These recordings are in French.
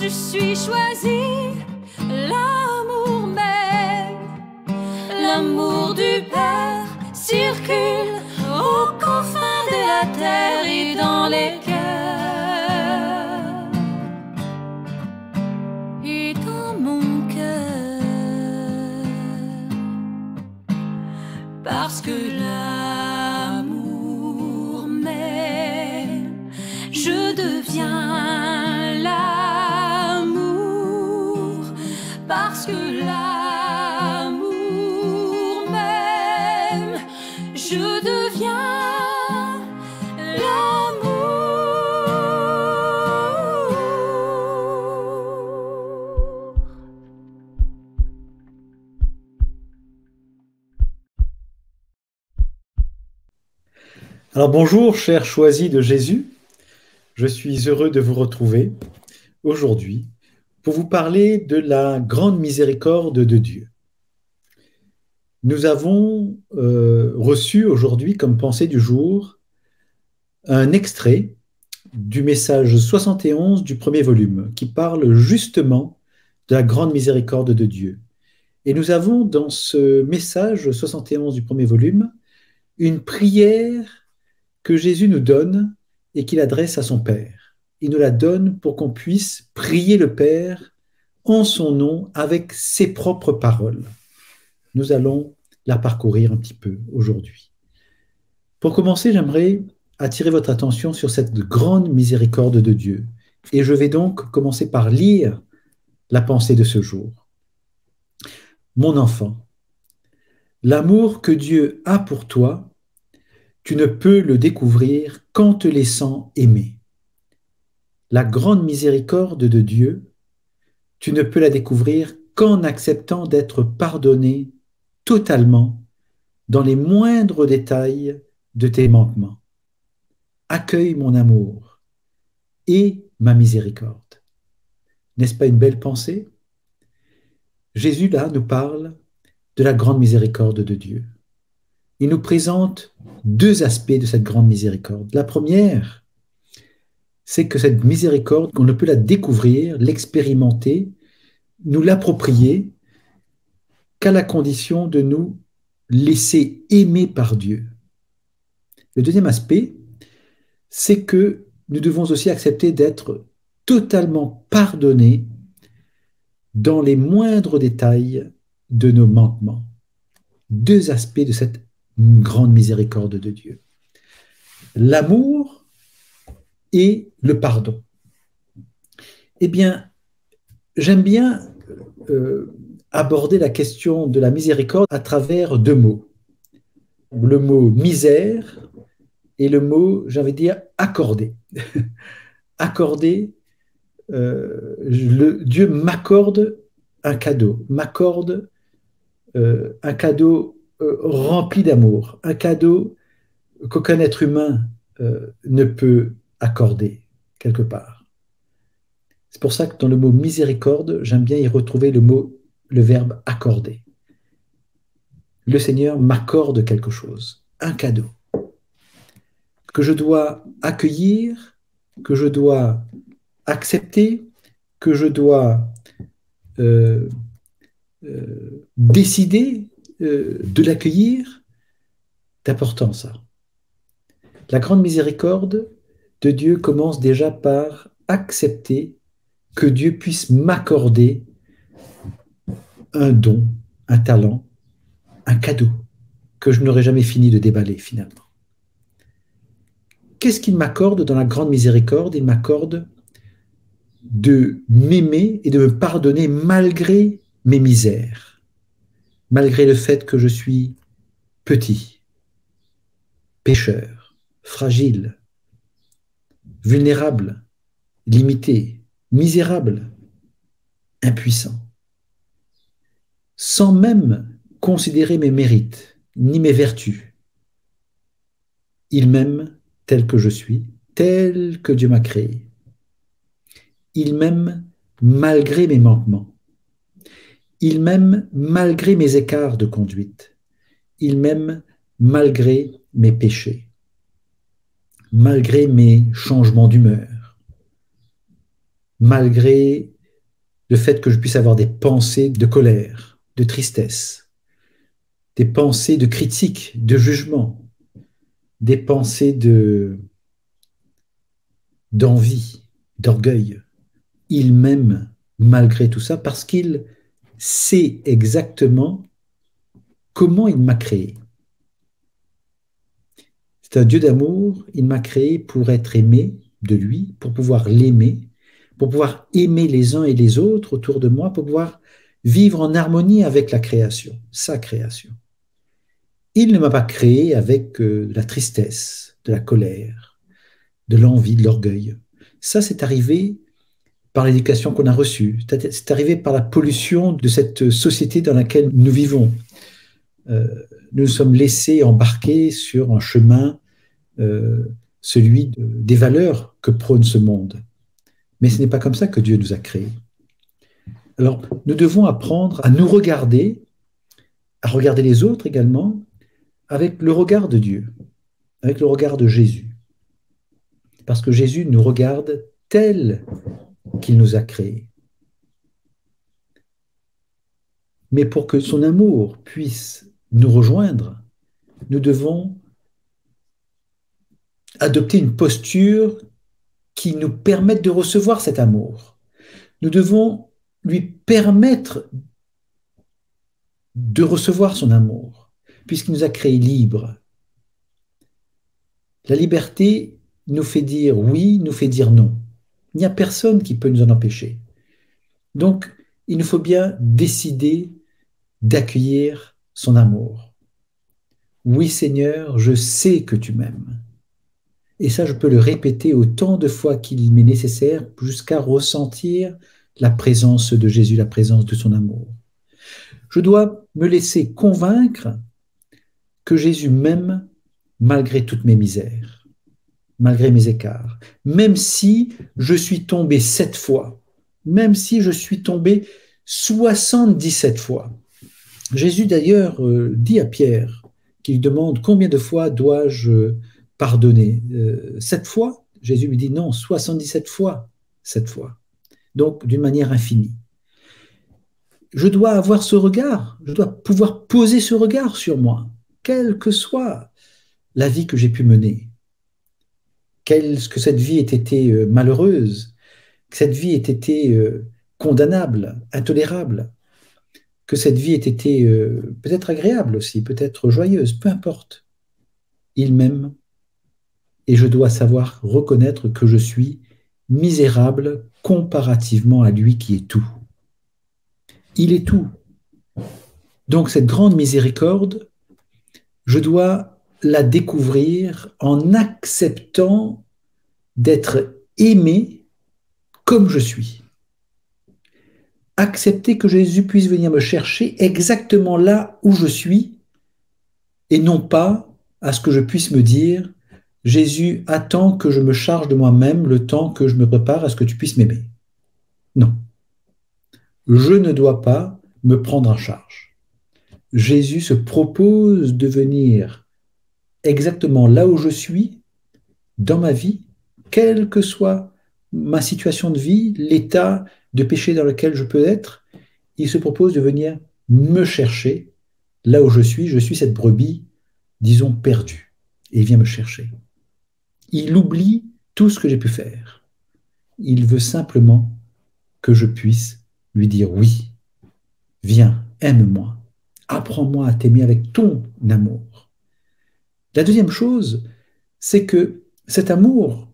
je suis choisie, l'amour même, l'amour du Père circule aux confins de la terre et dans les cœurs et dans mon cœur, parce que l'amour m'aime, je deviens l'amour, parce que l'amour m'aime, je deviens l'amour. Alors bonjour, chers choisis de Jésus. Je suis heureux de vous retrouver aujourd'hui pour vous parler de la grande miséricorde de Dieu. Nous avons reçu aujourd'hui comme pensée du jour un extrait du message 71 du premier volume qui parle justement de la grande miséricorde de Dieu. Et nous avons dans ce message 71 du premier volume une prière que Jésus nous donne et qu'il adresse à son Père. Il nous la donne pour qu'on puisse prier le Père en son nom avec ses propres paroles. Nous allons la parcourir un petit peu aujourd'hui. Pour commencer, j'aimerais attirer votre attention sur cette grande miséricorde de Dieu. Et je vais donc commencer par lire la pensée de ce jour. Mon enfant, l'amour que Dieu a pour toi, tu ne peux le découvrir qu'en te laissant aimer. La grande miséricorde de Dieu, tu ne peux la découvrir qu'en acceptant d'être pardonné totalement dans les moindres détails de tes manquements. Accueille mon amour et ma miséricorde. N'est-ce pas une belle pensée? Jésus, là, nous parle de la grande miséricorde de Dieu. Il nous présente deux aspects de cette grande miséricorde. La première, c'est que cette miséricorde, on ne peut la découvrir, l'expérimenter, nous l'approprier qu'à la condition de nous laisser aimer par Dieu. Le deuxième aspect, c'est que nous devons aussi accepter d'être totalement pardonnés dans les moindres détails de nos manquements. Deux aspects de cette grande miséricorde de Dieu. L'amour et le pardon. Eh bien, j'aime bien aborder la question de la miséricorde à travers deux mots. Le mot misère et le mot, j'avais dire, accorder. Accorder, Dieu m'accorde un cadeau, m'accorde un cadeau rempli d'amour, un cadeau qu'aucun être humain ne peut accorder quelque part. C'est pour ça que dans le mot miséricorde, j'aime bien y retrouver le verbe accorder. Le Seigneur m'accorde quelque chose, un cadeau, que je dois accueillir, que je dois accepter, que je dois décider de l'accueillir. C'est important ça. La grande miséricorde de Dieu commence déjà par accepter que Dieu puisse m'accorder un don, un talent, un cadeau que je n'aurais jamais fini de déballer finalement. Qu'est-ce qu'il m'accorde dans la grande miséricorde? Il m'accorde de m'aimer et de me pardonner malgré mes misères, malgré le fait que je suis petit, pécheur, fragile, vulnérable, limité, misérable, impuissant, sans même considérer mes mérites ni mes vertus. Il m'aime tel que je suis, tel que Dieu m'a créé. Il m'aime malgré mes manquements. Il m'aime malgré mes écarts de conduite. Il m'aime malgré mes péchés, malgré mes changements d'humeur, malgré le fait que je puisse avoir des pensées de colère, de tristesse, des pensées de critique, de jugement, des pensées d'envie, d'orgueil. Il m'aime malgré tout ça parce qu'il sait exactement comment il m'a créé. C'est un Dieu d'amour, il m'a créé pour être aimé de lui, pour pouvoir l'aimer, pour pouvoir aimer les uns et les autres autour de moi, pour pouvoir vivre en harmonie avec la création, sa création. Il ne m'a pas créé avec de la tristesse, de la colère, de l'envie, de l'orgueil. Ça, c'est arrivé par l'éducation qu'on a reçue. C'est arrivé par la pollution de cette société dans laquelle nous vivons. Nous nous sommes laissés embarquer sur un chemin, celui des valeurs que prône ce monde. Mais ce n'est pas comme ça que Dieu nous a créés. Alors, nous devons apprendre à nous regarder, à regarder les autres également, avec le regard de Dieu, avec le regard de Jésus. Parce que Jésus nous regarde tel qu'il nous a créés. Mais pour que son amour puisse nous rejoindre, nous devons adopter une posture qui nous permette de recevoir cet amour. Nous devons lui permettre de recevoir son amour, puisqu'il nous a créés libres. La liberté nous fait dire oui, nous fait dire non. Il n'y a personne qui peut nous en empêcher. Donc, il nous faut bien décider d'accueillir son amour. Oui, Seigneur, je sais que tu m'aimes. Et ça, je peux le répéter autant de fois qu'il m'est nécessaire jusqu'à ressentir la présence de Jésus, la présence de son amour. Je dois me laisser convaincre que Jésus m'aime malgré toutes mes misères, malgré mes écarts. Même si je suis tombé 7 fois, même si je suis tombé 77 fois. Jésus d'ailleurs dit à Pierre, qu'il demande combien de fois dois-je pardonner 7 fois? Jésus lui dit non, 77 fois 7 fois. Donc d'une manière infinie. Je dois avoir ce regard, je dois pouvoir poser ce regard sur moi, quelle que soit la vie que j'ai pu mener. Que cette vie ait été malheureuse, que cette vie ait été condamnable, intolérable, que cette vie ait été peut-être agréable aussi, peut-être joyeuse, peu importe. Il m'aime et je dois savoir reconnaître que je suis misérable comparativement à lui qui est tout. Il est tout. Donc cette grande miséricorde, je dois la découvrir en acceptant d'être aimé comme je suis. Accepter que Jésus puisse venir me chercher exactement là où je suis et non pas à ce que je puisse me dire « Jésus, attends que je me charge de moi-même le temps que je me prépare à ce que tu puisses m'aimer. » Non. Je ne dois pas me prendre en charge. Jésus se propose de venir exactement là où je suis, dans ma vie, quelle que soit ma situation de vie, l'état de péché dans lequel je peux être, il se propose de venir me chercher là où je suis cette brebis, disons, perdue, et il vient me chercher. Il oublie tout ce que j'ai pu faire. Il veut simplement que je puisse lui dire oui, viens, aime-moi, apprends-moi à t'aimer avec ton amour. La deuxième chose, c'est que cet amour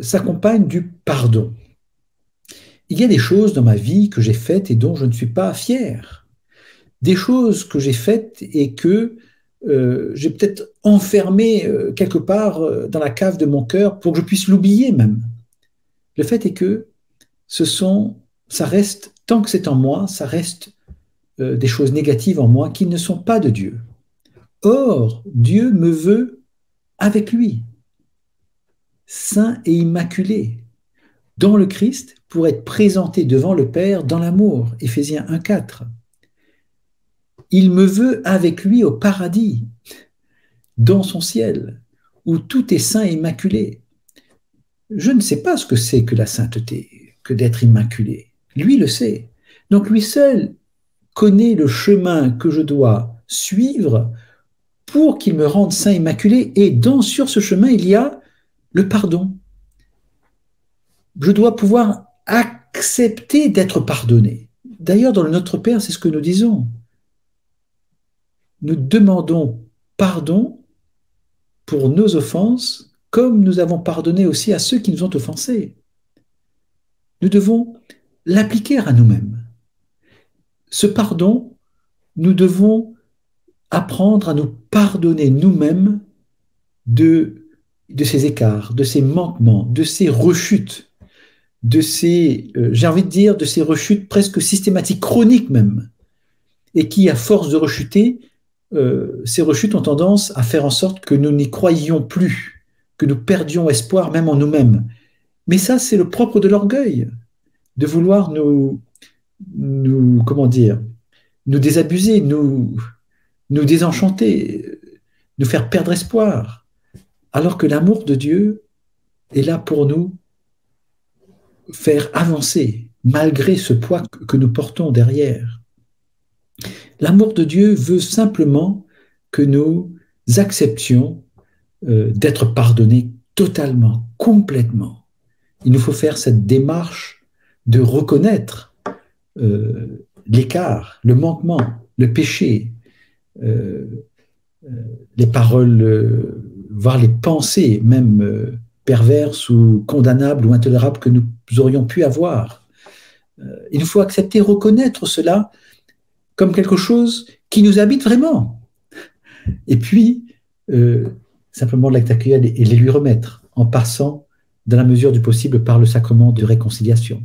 s'accompagne du pardon. Il y a des choses dans ma vie que j'ai faites et dont je ne suis pas fier. Des choses que j'ai faites et que j'ai peut-être enfermé quelque part dans la cave de mon cœur pour que je puisse l'oublier même. Le fait est que ça reste, tant que c'est en moi, ça reste des choses négatives en moi qui ne sont pas de Dieu. Or, Dieu me veut avec lui, saint et immaculé, dans le Christ, pour être présenté devant le Père dans l'amour. Éphésiens 1,4. Il me veut avec lui au paradis, dans son ciel, où tout est saint et immaculé. Je ne sais pas ce que c'est que la sainteté, que d'être immaculé. lui le sait. Donc lui seul connaît le chemin que je dois suivre pour qu'il me rende saint immaculé. Et sur ce chemin, il y a le pardon. Je dois pouvoir accepter d'être pardonné. D'ailleurs, dans le Notre Père, c'est ce que nous disons. Nous demandons pardon pour nos offenses, comme nous avons pardonné aussi à ceux qui nous ont offensés. Nous devons l'appliquer à nous-mêmes. Ce pardon, nous devons apprendre à nous pardonner nous-mêmes de ces écarts, de ces manquements, de ces rechutes, de ces, j'ai envie de dire, de ces rechutes presque systématiques, chroniques même, et qui, à force de rechuter, ces rechutes ont tendance à faire en sorte que nous n'y croyions plus, que nous perdions espoir même en nous-mêmes. Mais ça, c'est le propre de l'orgueil, de vouloir comment dire, nous désabuser, nous désenchanter, nous faire perdre espoir, alors que l'amour de Dieu est là pour nous faire avancer, malgré ce poids que nous portons derrière. L'amour de Dieu veut simplement que nous acceptions d'être pardonnés totalement, complètement. Il nous faut faire cette démarche de reconnaître l'écart, le manquement, le péché, les paroles, voire les pensées même perverses ou condamnables ou intolérables que nous aurions pu avoir. Il nous faut accepter, reconnaître cela comme quelque chose qui nous habite vraiment. Et puis, simplement l'accueillir et les lui remettre en passant, dans la mesure du possible, par le sacrement de réconciliation.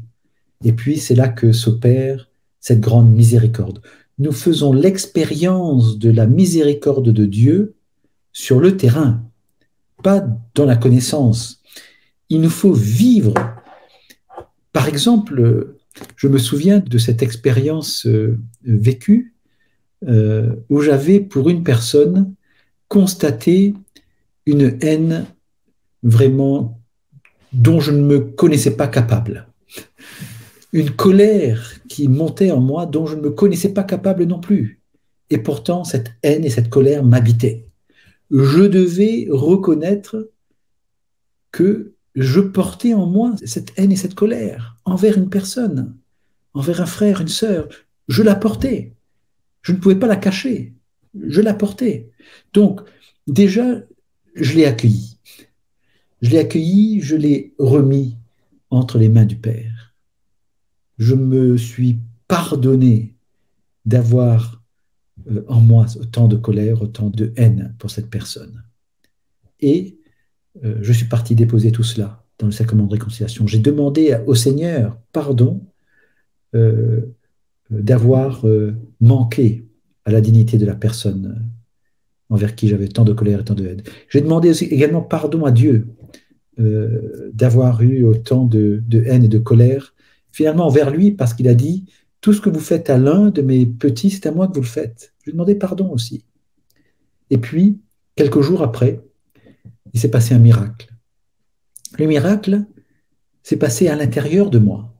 Et puis, c'est là que s'opère cette grande miséricorde. Nous faisons l'expérience de la miséricorde de Dieu sur le terrain, pas dans la connaissance. Il nous faut vivre. Par exemple, je me souviens de cette expérience vécue où j'avais pour une personne constaté une haine vraiment dont je ne me connaissais pas capable. Une colère qui montait en moi dont je ne me connaissais pas capable non plus. Et pourtant, cette haine et cette colère m'habitaient. Je devais reconnaître que je portais en moi cette haine et cette colère envers une personne, envers un frère, une sœur. Je la portais. Je ne pouvais pas la cacher. Je la portais. Donc, déjà, je l'ai accueilli. Je l'ai accueilli, je l'ai remis entre les mains du Père. Je me suis pardonné d'avoir en moi autant de colère, autant de haine pour cette personne. Et je suis parti déposer tout cela dans le sacrement de réconciliation. J'ai demandé au Seigneur pardon d'avoir manqué à la dignité de la personne envers qui j'avais tant de colère et tant de haine. J'ai demandé aussi, également pardon à Dieu d'avoir eu autant de haine et de colère, finalement envers lui, parce qu'il a dit « Tout ce que vous faites à l'un de mes petits, c'est à moi que vous le faites. » Je lui ai demandé pardon aussi. Et puis, quelques jours après, il s'est passé un miracle. Le miracle s'est passé à l'intérieur de moi.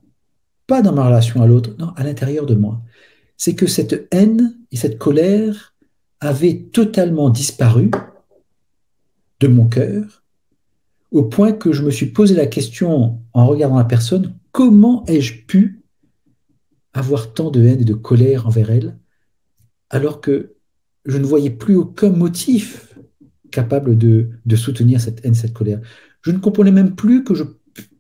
Pas dans ma relation à l'autre, non, à l'intérieur de moi. C'est que cette haine et cette colère avaient totalement disparu de mon cœur, au point que je me suis posé la question en regardant la personne, comment ai-je pu avoir tant de haine et de colère envers elle, alors que je ne voyais plus aucun motif capable de soutenir cette haine, cette colère. Je ne comprenais même plus que je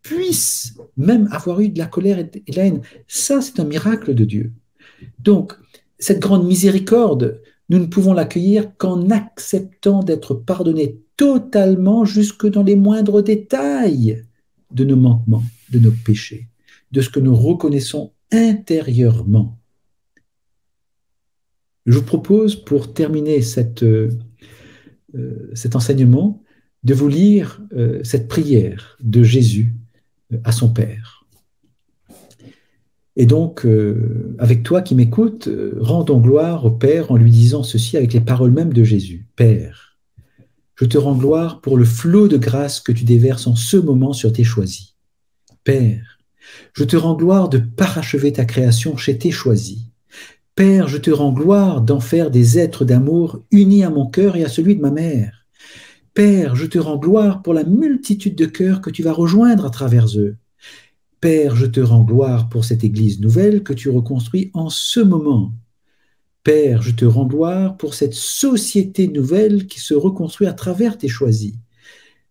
puisse même avoir eu de la colère et de la haine. Ça, c'est un miracle de Dieu. Donc, cette grande miséricorde, nous ne pouvons l'accueillir qu'en acceptant d'être pardonnés totalement jusque dans les moindres détails de nos manquements, de nos péchés, de ce que nous reconnaissons intérieurement. Je vous propose, pour terminer cet enseignement, de vous lire cette prière de Jésus à son Père. Et donc, avec toi qui m'écoutes, rendons gloire au Père en lui disant ceci avec les paroles mêmes de Jésus. « Père, je te rends gloire pour le flot de grâce que tu déverses en ce moment sur tes choisis. Père, Je te rends gloire de parachever ta création chez tes choisis. Père, je te rends gloire d'en faire des êtres d'amour unis à mon cœur et à celui de ma mère. Père, je te rends gloire pour la multitude de cœurs que tu vas rejoindre à travers eux. Père, je te rends gloire pour cette Église nouvelle que tu reconstruis en ce moment. Père, je te rends gloire pour cette société nouvelle qui se reconstruit à travers tes choisis.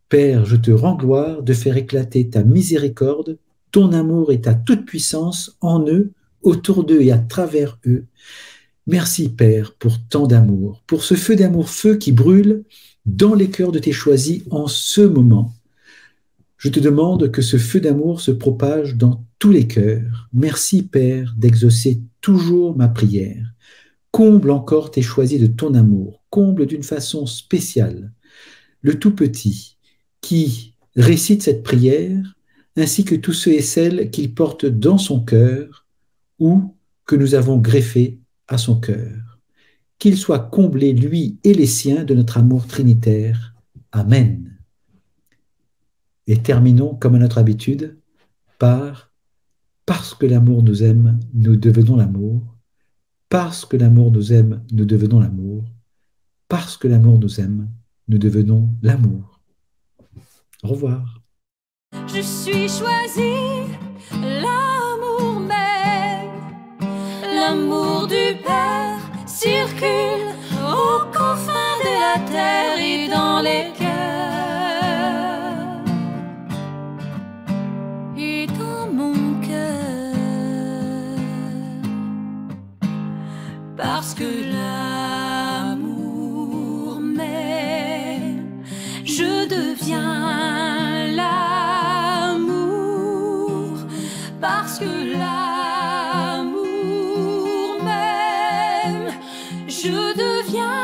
Père, je te rends gloire de faire éclater ta miséricorde, ton amour et ta toute-puissance en eux, autour d'eux et à travers eux. Merci, Père, pour tant d'amour, pour ce feu d'amour, feu qui brûle dans les cœurs de tes choisis en ce moment. Je te demande que ce feu d'amour se propage dans tous les cœurs. Merci, Père, d'exaucer toujours ma prière. Comble encore tes choisis de ton amour, comble d'une façon spéciale le tout petit qui récite cette prière, ainsi que tous ceux et celles qu'il porte dans son cœur ou que nous avons greffés à son cœur. Qu'il soit comblé, lui et les siens, de notre amour trinitaire. Amen. Et terminons, comme à notre habitude, par « Parce que l'amour nous aime, nous devenons l'amour. Parce que l'amour nous aime, nous devenons l'amour. Parce que l'amour nous aime, nous devenons l'amour. » Au revoir. Je suis choisi, l'amour même, l'amour du Père circule aux confins de la terre et dans les cœurs et dans mon cœur, parce que l'amour m'aime, je deviens l'amour, parce que l'amour m'aime, je deviens